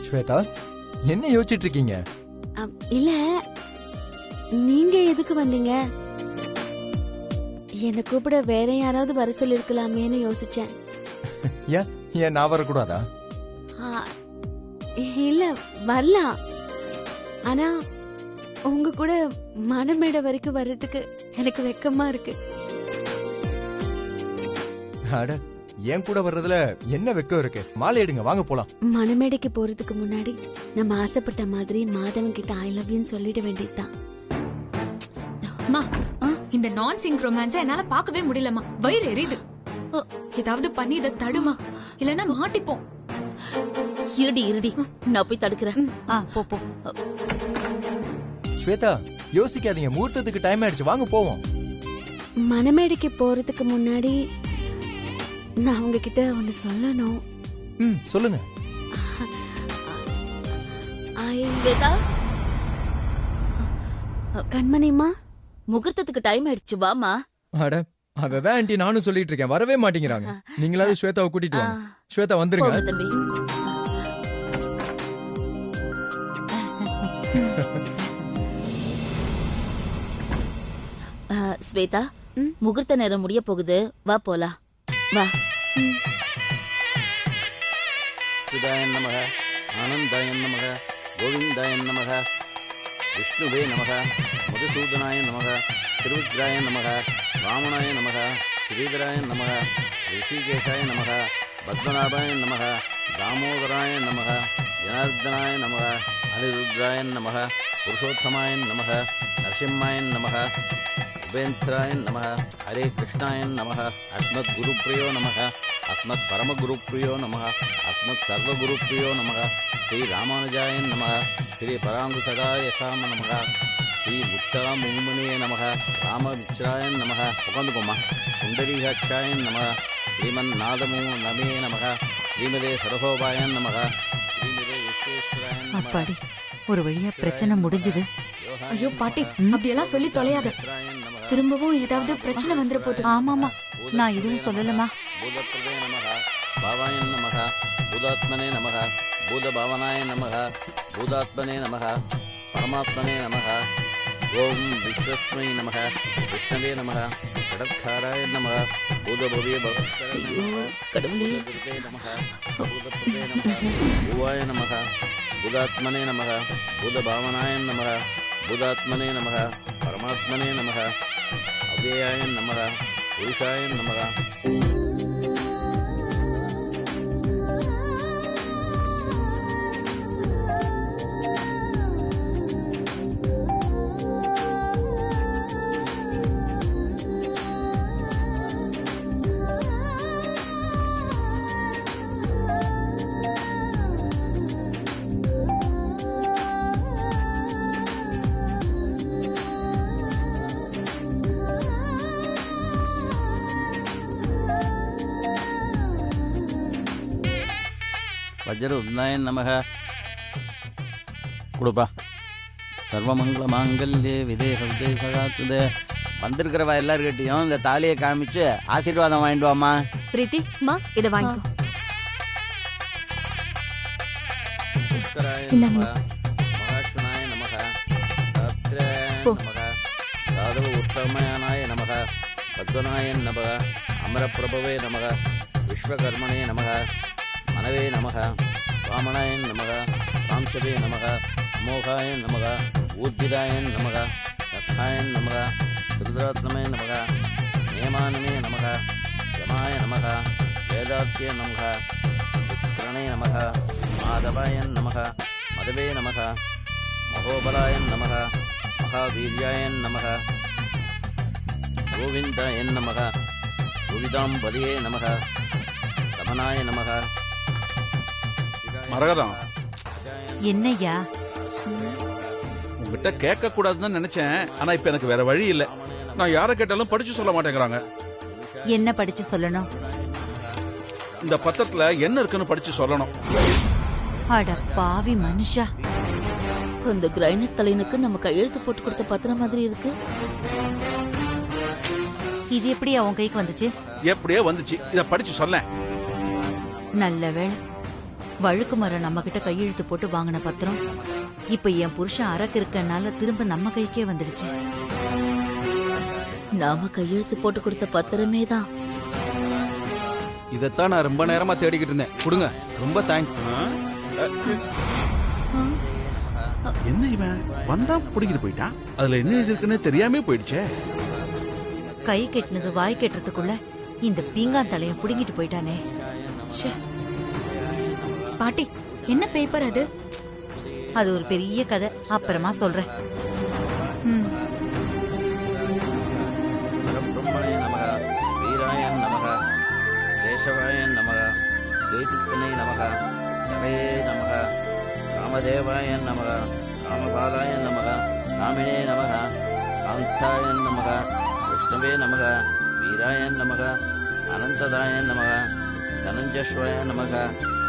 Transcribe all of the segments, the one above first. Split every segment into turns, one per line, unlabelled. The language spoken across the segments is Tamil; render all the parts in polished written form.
ஸ்வேதா, என்ன யோசிச்சுட்டு இருக்கீங்க?
இல்ல, நீங்க எதுக்கு வந்தீங்க? என்ன கூப்பிட வேற யாராவது வர சொல்லிருக்கலாமேன்னு யோசிச்சேன்.
ஏன் நான் வரக்கூடாதா?
இல்ல, வரலாம். ஆனா உங்க கூட மணமேடை வரைக்கும் வர்றதுக்கு எனக்கு வெக்கமா இருக்கு.
அட, என் கூட வர்றதுல என்ன வெக்கம் இருக்கு? மாலை எடுங்க, வாங்க போலாம்.
மணமேடைக்கு போறதுக்கு முன்னாடி நம்ம ஆசைப்பட்ட மாதிரி மாதவன் கிட்ட ஐ லவ் யூன்னு சொல்லிட வேண்டியதுதான்.
அம்மா, இந்த நான் சிங்க் ரொமான்ஸை என்னால பார்க்கவே முடியலமா. வயிறு எரியுது. ஏதாவது பண்ணி இதை தடுமா, இல்லன்னா மாட்டிப்போம்.
இருடி நான் போய் தடுக்கிறேன். போ போ.
ஸ்வேதா, யோசிக்காதீங்க, முகூர்த்தத்துக்கு டைம் ஆயிடுச்சு, வாங்க போவோம்.
மணமேடைக்கு போறதுக்கு முன்னாடி நான் உங்ககிட்ட ஒன்னு சொல்லணும்.
சொல்லுங்க.
ஸ்வேதா,
கண்மணிமா,
முகூர்த்தத்துக்கு டைம் ஆயிடுச்சு, வாமா.
அட, அததான் ஆண்டி நானும் சொல்லிட்டு இருக்கேன், வரவே மாட்டேங்கிறாங்க. நீங்களாவது ஸ்வேதாவை கூட்டிட்டு வாங்க. ஸ்வேதா, வந்துருங்க.
தம்பி. ஸ்வேதா, முகூர்த்த நேரம் முடிய போகுது, வா போலாம். வா.
சுதாய நமக, ஆனந்தாய நமக, கோவிந்தாய நமக, விஷ்ணுவே நமக, மதுசூதனாய நமக, திருவிக்ராய நமக, வாமனாய நமக, ஸ்ரீதராய நமக, ரிஷிகேஷாய நமக, பத்மநாபாய நமக, தாமோதராய நமக, ஜனார்தனாய நமக, அனிருத்ராய நமக, புருஷோத்தமாய நமக, நரசிம்மாய நமக, உபேந்திராய நமக, ஹரே கிருஷ்ணாய நமக, அஸ்மத் குருப்ரியோ நமக, அஸ்மத் பரமகுருப்ரியோ நமக, அஸ்மத் சர்வகுருப்ரியோ நமக, ஸ்ரீ ராமானுஜாய நமக, ஸ்ரீ பராங்குசகாய சாம நமக, ஸ்ரீ முக்தா முகுமணியே நமக, ராமமிச்ராய நமக, உட்காந்துக்கோமா, குண்டரீகாட்சாய நமக, ஸ்ரீமன் நாதமு நமே நமக, ஸ்ரீமதே சரகோபாய நமக, ஸ்ரீமதே விஸ்வேஸ்வராய நமக.
அப்பாடி, ஒரு வழியா பிரச்சனை முடிஞ்சது.
ஐயோ பாட்டி, அப்படியெல்லாம் சொல்லி தொலையாத. திரும்பவும் ஏதாவது பிரச்சனை வந்துட போகுது.
ஆமாமா, நான் எதுவும் சொல்லலமா.
பூதப்பிரதே நமக, பாவாய நமக, பூதாத்மனே நமக, பூதபாவனாய நமக, பூதாத்மனே நமக, பரமாத்மனே நமக, ஓம் விஸ்வஸ்மை நமக, விஷ்ணவே நமக, கடற்காராய நமக, பூதபவ்ய
கடவுளே
நமக, பூதப்பிரதே நமக, பூவாய நமக, பூதாத்மனே நமக, பூதபாவனாய நமக, பூதாத்மனே நமக, பரமாத்மனே நமக, அவ்யயாய நமக, புருஷாய நமக. வஜ்ரஉத்னாய நமக. கொடுப்பா. சர்வமங்கள மாங்கல்யே விதேக சகாத்துதே. வந்திருக்கிறவா எல்லாருக்கிட்டையும் இந்த தாலியை காமிச்சு ஆசீர்வாதம் வாங்கிட்டு வாமா.
பிரீத்தி, மா இதை வாங்கிக்கோ.
மகாஷ்ணாய நமக, நமக, ராதவ உத்தமயானாய நமக, பத்மநாய நமக, அமரப்பிரபவே நமக, விஸ்வகர்மணே நமக, மனவே நமக, வாமனாய நமக, சாம்சவே நமக, அமோகாய நமக, ஊர்ஜிதாய நமக, ரத்னாய நமக, ருத்ராத்னமே நமக, நியமானமே நமக, யமாய நமக, வேதாத்திய நமக, விக்ரணே நமக, மாதவாய நமக, மதவே நமக, மகோபலாய நமக, மகாவீர்யாய நமக, கோவிந்தாய நமக, கோவிதாம்பதியே நமக, ரமணாய நமக.
மரகதம்,
என்னய்யா?
உங்ககிட்ட கேட்க கூடாதுன்னு நினைச்சேன். ஆனா இப்ப எனக்கு வேற வழி இல்ல. நான் யாரை கேட்டாலும் படிச்சு சொல்ல மாட்டேங்கிறாங்க.
என்ன படிச்சு சொல்லணும்?
இந்த பத்திரத்துல என்ன இருக்குன்னு படிச்சு சொல்லணும்.
அட பாவி மனுஷா,
அந்த கிரைனட் தலைனுக்கு நம்ம கையெழுத்து போட்டு கொடுத்த பத்திரம் மாதிரி இருக்கு.
இது எப்படி அவன் கைக்கு வந்துச்சு?
எப்படியோ வந்துச்சு, இத படிச்சு சொல்ல.
நல்ல வேளை, வழுக்கு மரம் நம்ம கிட்ட கையெழுத்து போட்டு வாங்கின பத்திரம் இப்ப என் புருஷன் அரக்கு இருக்கனால திரும்ப நம்ம கைக்கே வந்துடுச்சு.
நாம கையெழுத்து போட்டு கொடுத்த பத்திரமே தான்.
இதைத்தான் நான் ரொம்ப நேரமா தேடிக்கிட்டு இருந்தேன். கொடுங்க, ரொம்ப தேங்க்ஸ்.
என்ன இவன் வந்தா புடிக்கிட்டு போயிட்டான்? அதுல என்ன எழுதிருக்குன்னு தெரியாம போயிடுச்சே.
கை கெட்டினது வாய் கெட்டுறதுக்குள்ள இந்த பீங்கான் தலைய புடுங்கிட்டு போயிட்டானே. ச்சே.
பாட்டி என்ன பேப்பர் அது?
அது ஒரு பெரிய கதை, அப்புறமா சொல்றேன்.
ம்.
பரபிரம்மணே நமக, வீராய நமக, கேசவாய நமக, தேசிகனே நமக, ஜனயே நமக, காமதேவாய நமக, காமபாலாய நமக, காமினே நமக, காந்தாய நமக, விஷ்ணவே நமக, வீராய நமக, அனந்ததாய நமக, தனஞ்சஸ்வாய நமக,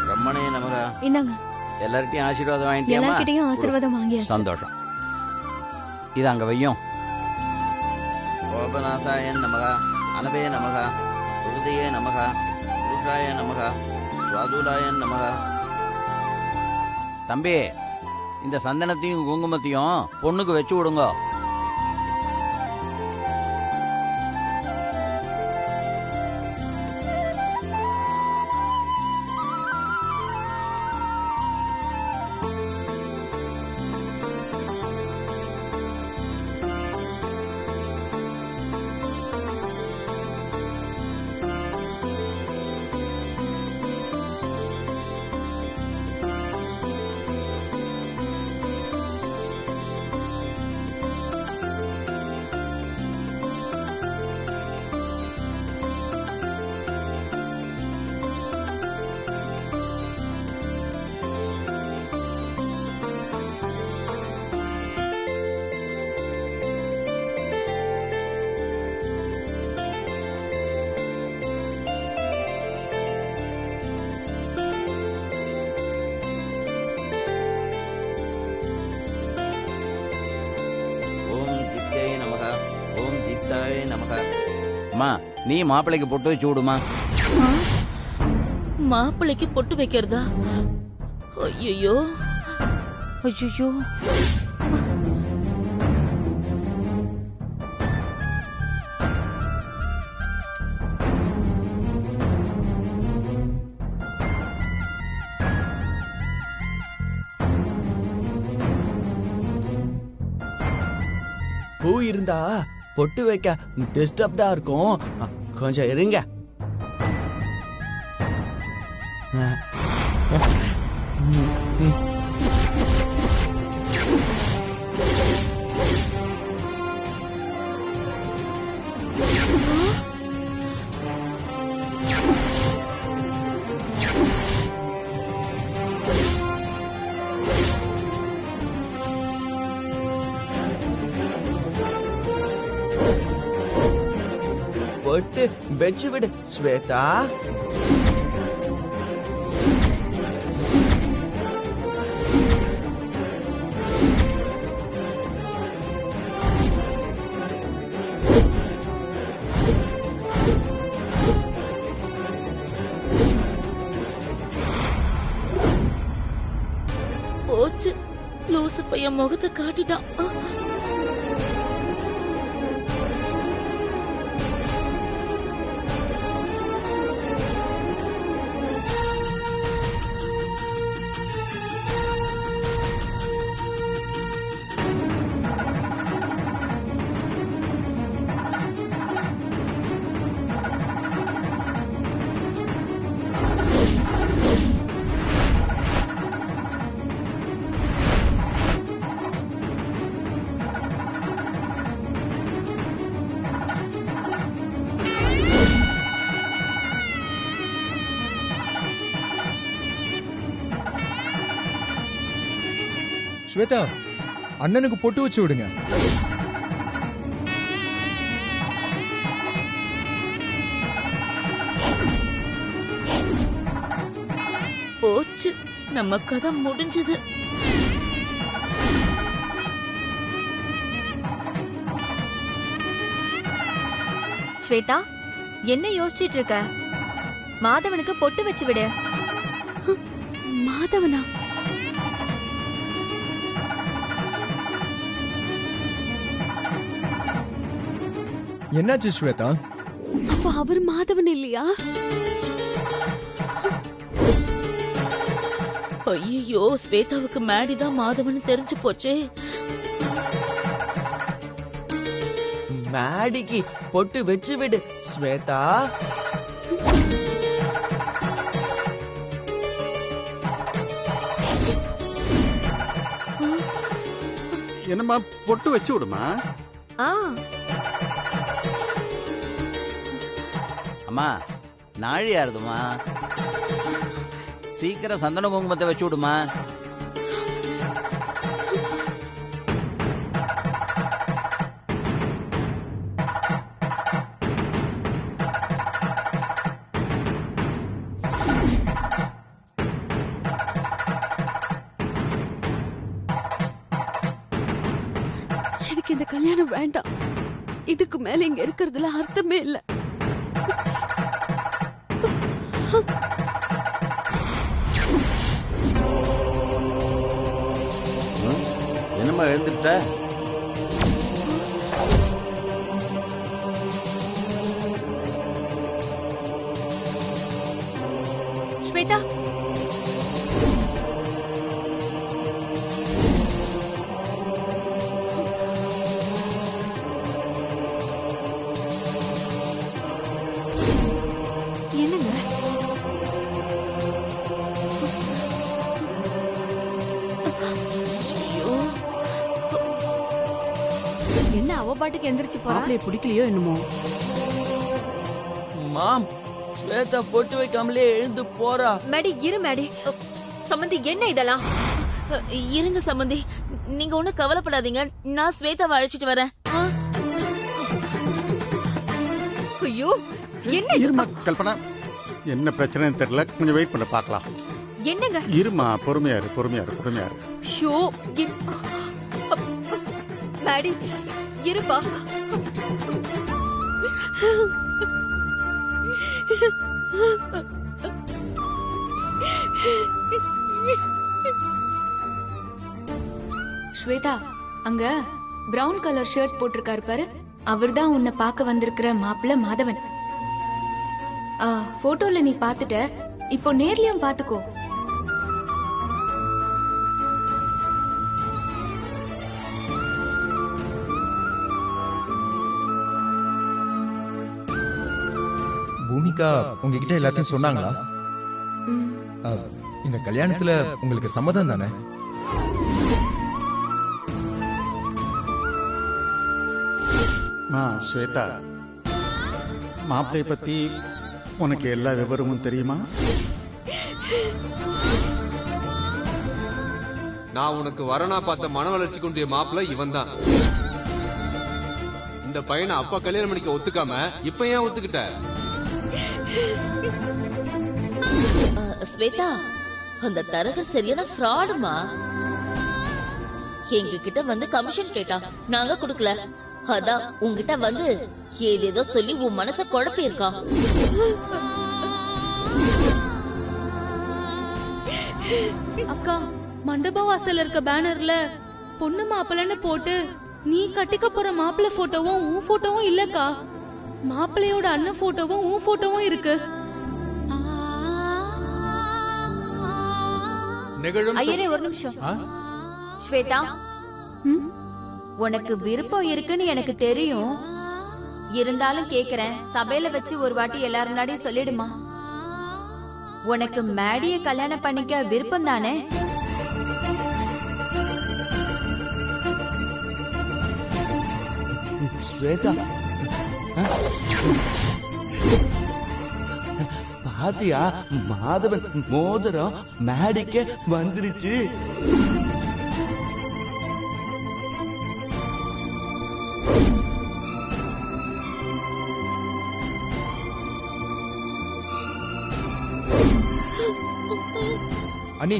பிரம்மணே நமக.
இந்தாங்க,
எல்லார்கிட்டையும் ஆசீர்வாதம் வாங்கிட்டியாமா?
எல்லார்கிட்டயும் ஆசீர்வாதம் வாங்கியாச்சு.
சந்தோஷம். இது அங்க வையும். கோபநாசாய நமக, அனபே நமக, ஹிருதயே நமக, புருஷாய நமக, சுவாதுலாய நமக. தம்பி, இந்த சந்தனத்தையும் குங்குமத்தையும் பொண்ணுக்கு வச்சு விடுங்க. அம்மா, நீ மாப்பிள்ளைக்கு பொட்டு வச்சு விடுமா.
மாப்பிள்ளைக்கு பொட்டு வைக்கிறதா? ஐயோ
ஐயோ,
பூ இருந்தா பொட்டு வைக்க டிஸ்டர்ப்டா இருக்கும். கொஞ்சம் இருங்க. பொட்டு வச்சு விடு ஸ்வேதா.
போச்சு, லூசு பையன் முகத்தை காட்டிட்டான்.
ஸ்வேதா, அண்ணனுக்கு பொட்டு வச்சு விடுங்க.
போச்சு, நம்ம கதை முடிஞ்சது.
ஸ்வேதா, என்ன யோசிச்சிட்டு இருக்க? மாதவனுக்கு பொட்டு வச்சு விடு.
மாதவனா?
என்னாச்சு ஸ்வேதா?
அப்ப அவர் மாதவன் இல்லையா?
ஐயோ, ஸ்வேதாவுக்கு மேடி தான் மாதவன் தெரிஞ்சு போச்சே.
மேடிக்கு பொட்டு வச்சு விடு ஸ்வேதா.
என்னம்மா பொட்டு வச்சு விடுமா.
அம்மா நாழியா இருக்குமா, சீக்கிரம் சந்தன குங்குமத்தை வச்சு விடுமா.
எனக்கு இந்த கல்யாணம் வேண்டாம். இதுக்கு மேல இங்க இருக்கிறதுல அர்த்தமே இல்ல.
என்னம்மா எழுந்துட்ட?
ஸ்வேதா, என்னங்க?
என்ன அவ பாட்டுக்கு எந்திரிச்சு போறா?
மாப்பிளைய பிடிக்கலையோ என்னமோ.
மாம், ஸ்வேதா பொட்டு வைக்காமலே எழுந்து போறா.
மேடி இரு மேடி. சம்மந்தி என்ன இதெல்லாம்?
இருங்க சம்பந்தி, நீங்க ஒண்ணும் கவலைப்படாதீங்க, நான் ஸ்வேதாவை அழைச்சிட்டு வரேன்.
ஐயோ என்ன
இருமா கல்பனா, என்ன பிரச்சனைன்னு தெரியல, கொஞ்சம் வெயிட் பண்ண பார்க்கலாம்.
என்னங்க?
இருமா, பொறுமையா இரு, பொறுமையா இரு, பொறுமையா இரு.
ஷோ மேடி இருப்பா.
ஸ்வேதா, அங்க பிரவுன் கலர் ஷர்ட் போட்டிருக்காரு பாரு, அவர்தான் உன்னை பார்க்க வந்திருக்கிற மாப்பிள்ள மாதவன். போட்டோல நீ பாத்துட்ட, இப்போ நேர்லயும் பாத்துக்கோ.
பூமிகா உங்ககிட்ட எல்லாத்தையும் சொன்னாங்களா? இந்த கல்யாணத்துல உங்களுக்கு சம்மதம் தானே?
ஸ்வேதா, மாப்பிள்ளைய பத்தி உனக்கு எல்லா விவரமும் தெரியுமா?
நான் உனக்கு வரனா பார்த்த மன வளர்ச்சி கொண்டிய மாப்பிள்ள இவன் தான். இந்த பையனை அப்பா கல்யாணம் பண்ணிக்க ஒத்துக்காம இப்ப ஏன் ஒத்துக்கிட்ட?
ஸ்வேதா, அந்த தரகர் சரியான ஃப்ராடுமா. எங்க கிட்ட வந்து கமிஷன் கேட்டான், நாங்க கொடுக்கல. அதான் உங்ககிட்ட வந்து ஏதேதோ சொல்லி உன் மனச குழப்பி இருக்கான்.
அக்கா, மண்டப வாசல்ல இருக்க பேனர்ல பொண்ணு மாப்பிள்ளன்னு போட்டு நீ கட்டிக்க போற மாப்பிள்ள போட்டோவும் உன் போட்டோவும் இல்லக்கா, மாப்பிள்ளையோட அண்ணன் போட்டோவும் உன் போட்டோவும் இருக்கு.
ஐயரே ஒரு நிமிஷம். ஸ்வேதா, உனக்கு விருப்பம் இருக்குன்னு எனக்கு தெரியும், இருந்தாலும் கேக்குறேன், சபையில வச்சு ஒரு வாட்டி எல்லாரும் முன்னாடியும் சொல்லிடுமா. உனக்கு மேடிய கல்யாணம் பண்ணிக்க விருப்பம் தானே?
ஸ்வேதா, பாத்தியா, மாதவன் மோதிரம் மேடிக்க வந்துருச்சு.
அண்ணி,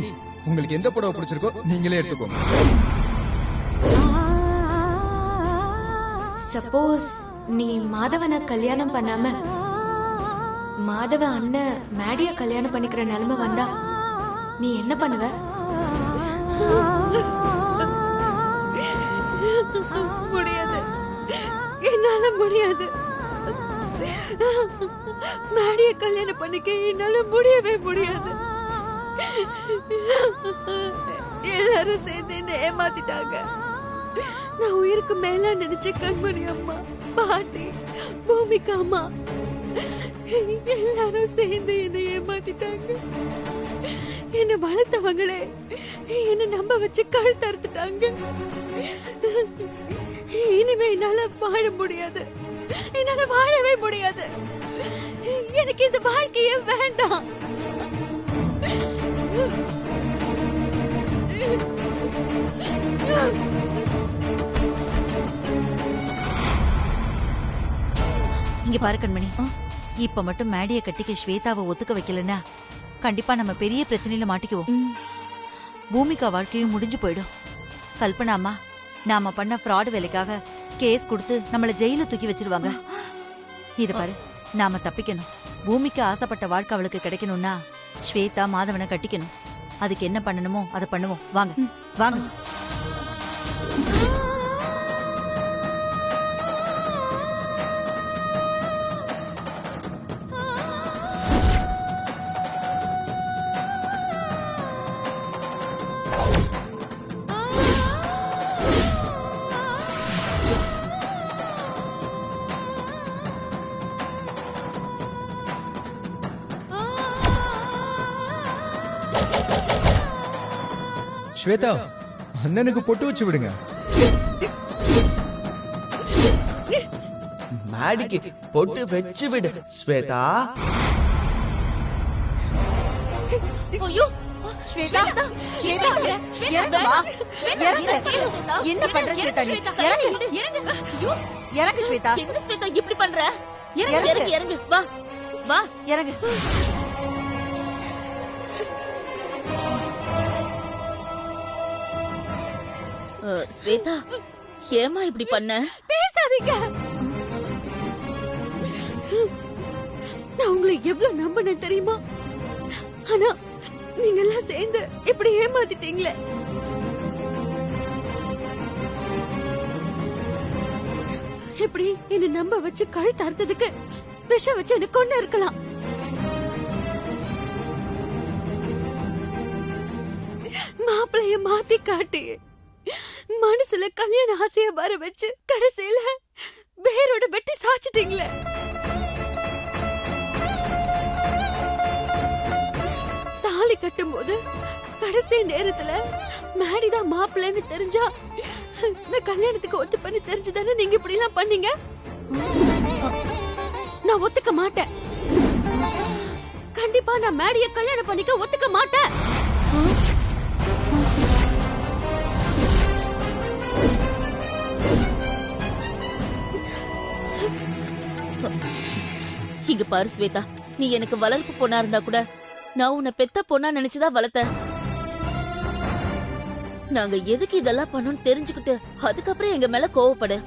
உங்களுக்கு எந்த புடவை பிடிச்சிருக்கோ நீங்களே எடுத்துக்கோங்க.
சப்போஸ் நீ மாதவனை கல்யாணம் பண்ணாம மாதவ அண்ணன் மேடிய கல்யாணம் பண்ணிக்கிற நிலைமை வந்தா நீ என்ன பண்ணுவ?
முடியாது, என்னால முடியாது. மேடிய கல்யாணம் பண்ணிக்க என்னால முடியவே முடியாது. எல்லாரும் சேர்ந்து என்ன ஏமாத்திட்டாங்க. நான் உயிருக்கு மேல நினைச்ச கண்மணி அம்மா, பாட்டி, பூமிகா அம்மா எல்லாரும் சேர்ந்து என்ன ஏமாத்திட்டாங்க. என்ன வளர்த்தவங்களே என்ன நம்ப வச்சு கழுத்து அறுத்துட்டாங்க. இனிமே என்னால வாழ முடியாது, என்னால வாழவே முடியாது. எனக்கு இந்த வாழ்க்கையே வேண்டாம்.
இங்க பாரு கண்மணி, இப்ப மட்டும் மேடிய கட்டிக்க ஸ்வேதாவை ஒத்துக்க வைக்கலன்னா கண்டிப்பா நம்ம பெரிய பிரச்சனையில மாட்டிக்குவோம். பூமிகா வாழ்க்கையும் முடிஞ்சு போயிடும். கல்பனா அம்மா, நாம பண்ண ஃப்ராட் வேலைக்காக கேஸ் கொடுத்து நம்மள ஜெயில தூக்கி வச்சிருவாங்க. இத பாரு, நாம தப்பிக்கணும். பூமிக்கு ஆசைப்பட்ட வாழ்க்கை அவளுக்கு கிடைக்கணும்னா ஸ்வேதா மாதவனை கட்டிக்கணும். அதுக்கு என்ன பண்ணணுமோ அதை பண்ணுவோம். வாங்க வாங்க.
ஸ்வேதா, அண்ணனுக்கு பொட்டு வச்சு விடுங்க.
மேடிக்கு பொட்டு வச்சு விடு ஸ்வேதா.
ஐயோ ஸ்வேதா, ஸ்வேதா இறங்குமா, இறங்கு. என்ன பண்ற ஸ்வேதா? நீ இறங்கு,
இறங்கு.
இறங்கு ஸ்வேதா. என்ன ஸ்வேதா இப்படி பண்ற? இறங்கு, இறங்கு, வா வா,
இறங்கு.
ஸ்வேதா, ஏமா இப்படி பண்ண?
பேசாதீங்க. நான் உங்களை எவ்வளவு நம்பினேன் தெரியுமா? ஆனா நீங்க எல்லாம் சேர்ந்து இப்படி ஏமாத்திட்டீங்களே. இப்படி என்ன நம்ப வச்சு கழுத்து அறுத்ததுக்கு விஷம் வச்சு என்ன கொண்டு இருக்கலாம். மாப்பிளைய மாத்தி காட்டி மனசுல கல்யாண ஆசைய வர வச்சு கடைசியில வேரோட வெட்டி சாச்சிட்டீங்களே. தாலி கட்டும் போது கடைசி நேரத்துல மேடிதான் மாப்பிள்ளைன்னு தெரிஞ்சா நான் கல்யாணத்துக்கு ஒத்து பண்ணி தெரிஞ்சுதானே நீங்க இப்படி எல்லாம் பண்ணீங்க. நான் ஒத்துக்க மாட்டேன். கண்டிப்பா நான் மேடிய கல்யாணம் பண்ணிக்க ஒத்துக்க மாட்டேன்.
இங்க பாரு ஸ்வேதா, நீ எனக்கு வளர்ப்பு பொண்ணா இருந்தா கூட நான் உன்னை பெத்த பொண்ணா நினைச்சுதான் வளர்த்த. நாங்க எதுக்கு இதெல்லாம் பண்ணோம்னு தெரிஞ்சுக்கிட்டு அதுக்கப்புறம் எங்க மேல கோவப்படு.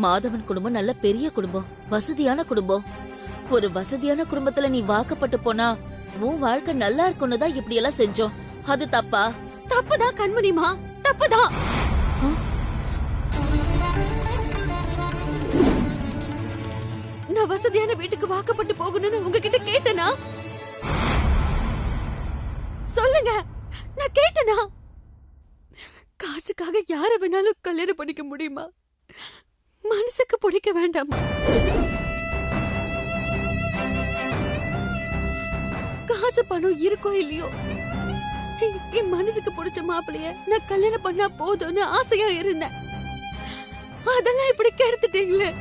மாதவன் குடும்பம் நல்ல பெரிய குடும்பம், வசதியான குடும்பம். ஒரு வசதியான குடும்பத்துல நீ வாக்கப்பட்டு போனா உன் வாழ்க்கை நல்லா இருக்கும்னு தான் இப்படி எல்லாம் செஞ்சோம். அது தப்பா?
தப்புதான் கண்மணிமா, தப்புதான். நான் வசதியான வீட்டுக்கு வாக்கப்பட்டு போகணும்னு உங்ககிட்ட கேட்டனா? சொல்லுங்க, நான் கேட்டனா? காசுக்காக யார வேணாலும் கல்யாணம் பண்ணிக்க முடியுமா? மனசுக்கு பிடிக்க வேண்டாமா? காசு பணம் இருக்கோ இல்லையோ, என் மனசுக்கு பிடிச்ச மாப்பிளைய நான் கல்யாணம் பண்ணா போதும்னு ஆசையா இருந்தேன். அதெல்லாம் இப்படி கெடுத்துட்டீங்களே.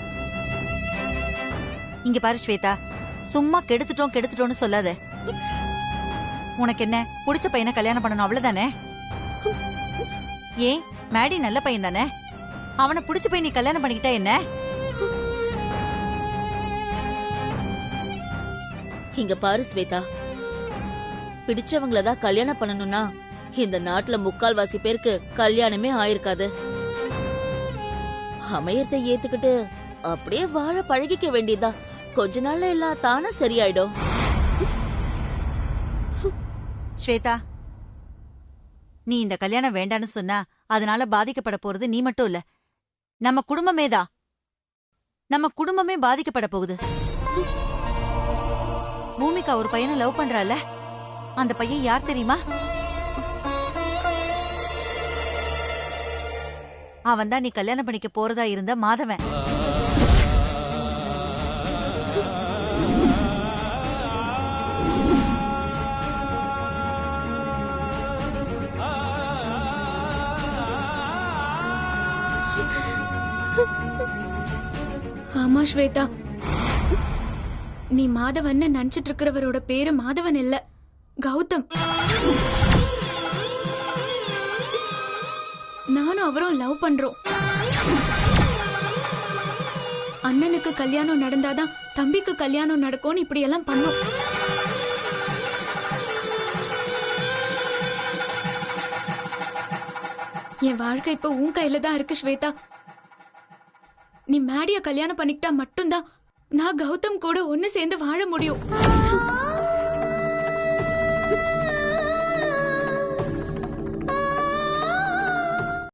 இங்க பாரு ஸ்வேதா, சும்மா கெடுத்துட்டோம்னு சொல்லாத. உனக்கு என்ன, புடிச்ச பையனை கல்யாணம் பண்ணணும் அவ்வளவுதானே? ஏன், மேடி நல்ல பையன் தானே? அவனை புடிச்ச பையன் நீ கல்யாணம் பண்ணிக்கிட்டா என்ன?
இங்க பாரு ஸ்வேதா, பிடிச்சவங்களதான் கல்யாணம் பண்ணணும்னா இந்த நாட்டுல 3/4 பேருக்கு கல்யாணமே ஆயிருக்காது. அமையத்தை ஏத்துக்கிட்டு அப்படியே வாழ பழகிக்க வேண்டியதா. கொஞ்ச நாள்ல எல்லாம் தானா சரியாயிடும்.
ஸ்வேதா, நீ இந்த கல்யாணம் வேண்டான்னு சொன்னா அதனால பாதிக்கப்பட போறது நீ மட்டும் இல்ல, நம்ம குடும்பமே தான். நம்ம குடும்பமே பாதிக்கப்பட போகுது. பூமிகா ஒரு பையனை லவ் பண்றால, அந்த பையன் யார் தெரியுமா? அவன் தான் நீ கல்யாணம் பண்ணிக்க போறதா இருந்த மாதவன்.
ஆமா ஸ்வேதா, நீ மாதவன் நினைச்சிட்டு இருக்கிறவரோட பேரு மாதவன் இல்ல, கௌதம். நானும் அவரும் லவ் பண்றோம். அண்ணனுக்கு கல்யாணம் நடந்தாதான் தம்பிக்கு கல்யாணம் நடக்கும்னு இப்படி எல்லாம் பண்ணோம். என் வாழ்க்கை இப்ப உன் கையில தான் இருக்கு ஸ்வேதா. நீ மேடிய கல்யாணம் பண்ணிக்கிட்டா மட்டும்தான் நான் கௌதம் கூட ஒன்னு சேர்ந்து வாழ முடியும்.